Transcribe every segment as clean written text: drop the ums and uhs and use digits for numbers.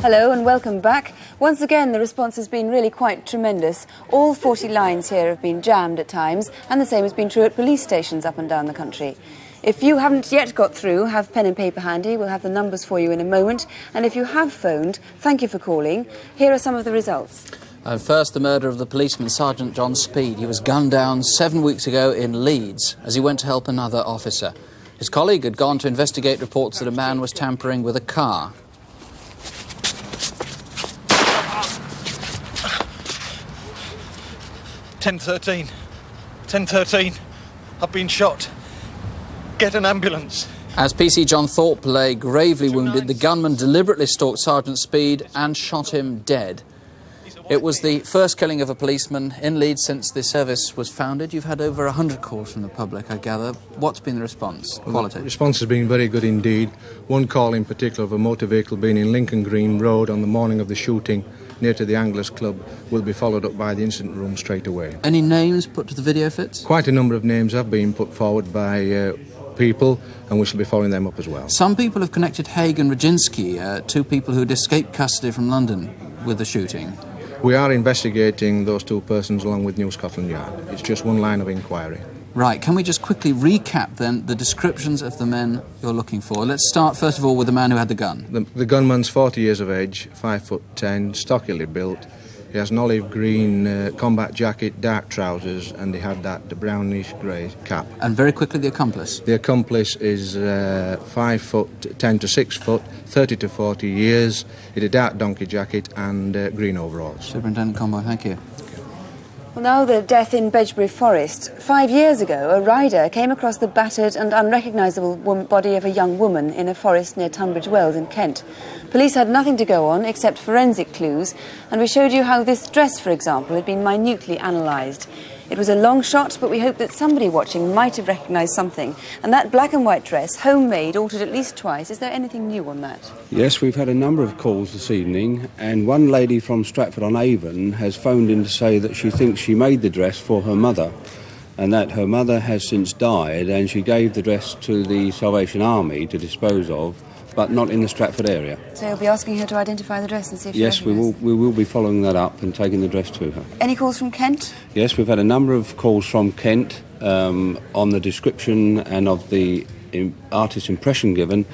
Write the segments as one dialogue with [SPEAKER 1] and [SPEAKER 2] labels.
[SPEAKER 1] Hello and welcome back. Once again, the response has been really quite tremendous. All 40 lines here have been jammed at times, and the same has been true at police stations up and down the country. If you haven't yet got through, have pen and paper handy. We'll have the numbers for you in a moment. And if you have phoned, thank you for calling. Here are some of the results.
[SPEAKER 2] First, the murder of the policeman, Sergeant John Speed. He was gunned down 7 weeks ago in Leeds as he went to help another officer. His colleague had gone to investigate reports that a man was tampering with a car.
[SPEAKER 3] 10:13. 10:13. I've been shot. Get an ambulance.
[SPEAKER 2] As PC John Thorpe lay gravely wounded, the gunman deliberately stalked Sergeant Speed and shot him dead. It was the first killing of a policeman in Leeds since the service was founded. You've had over 100 calls from the public, I gather. What's been the response? Qualitative?
[SPEAKER 4] The response has been very good indeed. One call in particular of a motor vehicle being in Lincoln Green Road on the morning of the shooting near to the Anglers Club will be followed up by the incident room straight away.
[SPEAKER 2] Any names put to the video fits?
[SPEAKER 4] Quite a number of names have been put forward by people, and we shall be following them up as well.
[SPEAKER 2] Some people have connected Haig and Rodzinski, two people who had escaped custody from London, with the shooting.
[SPEAKER 4] We are investigating those two persons along with New Scotland Yard. It's just one line of inquiry.
[SPEAKER 2] Right, can we just quickly recap then the descriptions of the men you're looking for? Let's start first of all with the man who had the gun.
[SPEAKER 4] The gunman's 40 years of age, 5'10", stockily built. He has an olive green combat jacket, dark trousers, and he had that brownish grey cap.
[SPEAKER 2] And very quickly, the accomplice.
[SPEAKER 4] The accomplice is 5'10" to 6 foot, 30 to 40 years. He had a dark donkey jacket and green overalls.
[SPEAKER 2] Superintendent Conboy, thank you.
[SPEAKER 1] Well, now the death in Bedgebury Forest. 5 years ago, a rider came across the battered and unrecognisable body of a young woman in a forest near Tunbridge Wells in Kent. Police had nothing to go on except forensic clues, and we showed you how this dress, for example, had been minutely analysed. It was a long shot, but we hope that somebody watching might have recognised something. And that black and white dress, homemade, altered at least twice. Is there anything new on that?
[SPEAKER 5] Yes, we've had a number of calls this evening, and one lady from Stratford-on-Avon has phoned in to say that she thinks she made the dress for her mother, and that her mother has since died, and she gave the dress to the Salvation Army to dispose of, but not in the Stratford area.
[SPEAKER 1] So you'll be asking her to identify the dress and see if she
[SPEAKER 5] Yes, we will be following that up and taking the dress to her.
[SPEAKER 1] Any calls from Kent?
[SPEAKER 5] Yes, we've had a number of calls from Kent on the description and of the artist's impression given,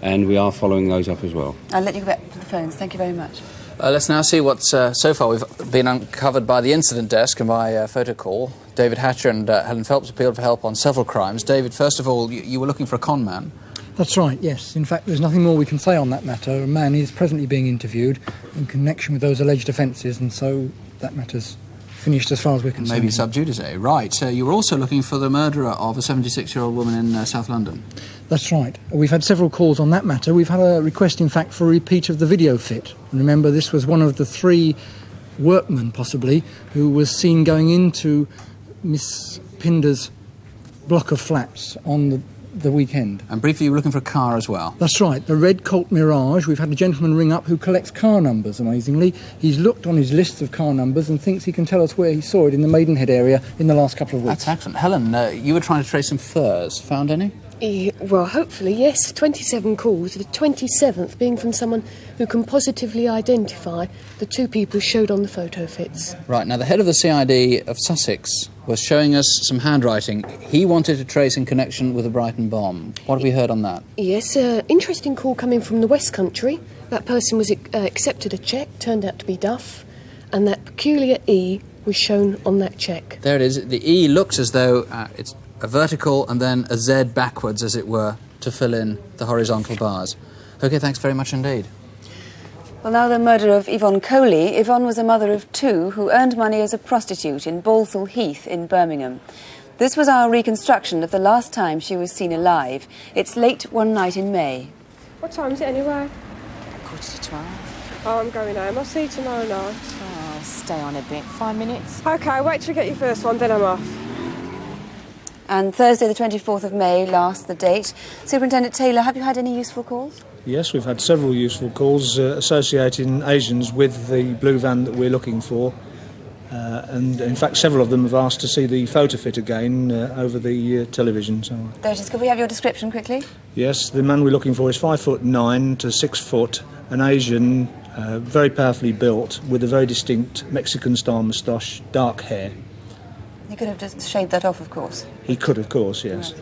[SPEAKER 5] and we are following those up as well.
[SPEAKER 1] I'll let you go back to the phones. Thank you very much.
[SPEAKER 2] Let's now see what's so far we've been uncovered by the incident desk and by photo call. David Hatcher and Helen Phelps appealed for help on several crimes. David, first of all, you were looking for a con man.
[SPEAKER 6] That's right, yes. In fact, there's nothing more we can say on that matter. A man is presently being interviewed in connection with those alleged offences, and so that matter's finished as far as we're concerned.
[SPEAKER 2] Maybe sub judice, right. You were also looking for the murderer of a 76-year-old woman in South London.
[SPEAKER 6] That's right. We've had several calls on that matter. We've had a request, in fact, for a repeat of the video fit. Remember, this was one of the three workmen, possibly, who was seen going into Miss Pinder's block of flats on the weekend.
[SPEAKER 2] And briefly, you were looking for a car as well.
[SPEAKER 6] That's right, the red Colt Mirage. We've had a gentleman ring up who collects car numbers, amazingly. He's looked on his lists of car numbers and thinks he can tell us where he saw it in the Maidenhead area in the last couple of weeks.
[SPEAKER 2] That's excellent. Helen, you were trying to trace some furs. Found any?
[SPEAKER 7] Well, hopefully, yes. 27 calls, the 27th being from someone who can positively identify the two people showed on the photo fits.
[SPEAKER 2] Right, now the head of the CID of Sussex was showing us some handwriting. He wanted to trace in connection with the Brighton bomb. What have we heard on that?
[SPEAKER 7] Yes, interesting call coming from the West Country. That person was accepted a cheque, turned out to be Duff, and that peculiar E was shown on that cheque.
[SPEAKER 2] There it is. The E looks as though it's a vertical and then a Z backwards, as it were, to fill in the horizontal bars. OK, thanks very much indeed.
[SPEAKER 1] Well, now the murder of Yvonne Kohli. Yvonne was a mother of two who earned money as a prostitute in Balsall Heath in Birmingham. This was our reconstruction of the last time she was seen alive. It's late one night in May.
[SPEAKER 8] What time is it anyway?
[SPEAKER 9] 12:45.
[SPEAKER 8] Oh, I'm going home. I'll see you tomorrow night.
[SPEAKER 9] Oh, I'll stay on a bit. 5 minutes.
[SPEAKER 8] OK, wait till you get your first one, then I'm off.
[SPEAKER 1] And Thursday the 24th of May, last the date. Superintendent Taylor, have you had any useful calls?
[SPEAKER 10] Yes, we've had several useful calls associating Asians with the blue van that we're looking for. And in fact, several of them have asked to see the photo fit again over the television. So.
[SPEAKER 1] There it is. Could we have your description quickly?
[SPEAKER 10] Yes, the man we're looking for is 5'9" to 6 foot, an Asian, very powerfully built, with a very distinct Mexican-style moustache, dark hair.
[SPEAKER 1] He could have just shaved that off, of course.
[SPEAKER 10] He could, of course, yes.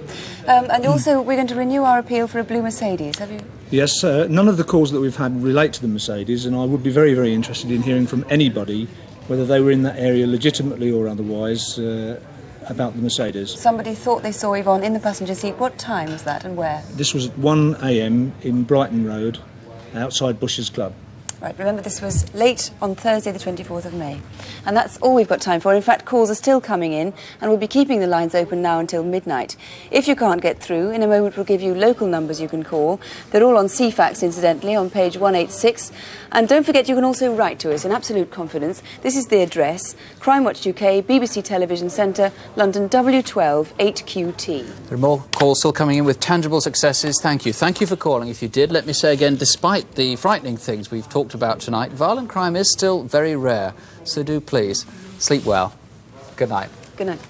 [SPEAKER 1] And also, we're going to renew our appeal for a blue Mercedes, have you?
[SPEAKER 10] Yes, none of the calls that we've had relate to the Mercedes, and I would be very, very interested in hearing from anybody, whether they were in that area legitimately or otherwise, about the Mercedes.
[SPEAKER 1] Somebody thought they saw Yvonne in the passenger seat. What time was that and where?
[SPEAKER 10] This was at 1 a.m. in Brighton Road, outside Bush's Club.
[SPEAKER 1] Right, remember this was late on Thursday the 24th of May. And that's all we've got time for. In fact, calls are still coming in, and we'll be keeping the lines open now until midnight. If you can't get through, in a moment we'll give you local numbers you can call. They're all on CFAX, incidentally, on page 186. And don't forget you can also write to us in absolute confidence. This is the address, Crimewatch UK, BBC Television Centre, London W12 8QT.
[SPEAKER 2] There are more calls still coming in with tangible successes. Thank you. Thank you for calling. If you did, let me say again, despite the frightening things we've talked about tonight, violent crime is still very rare. So do please sleep well. Good night.
[SPEAKER 1] Good night.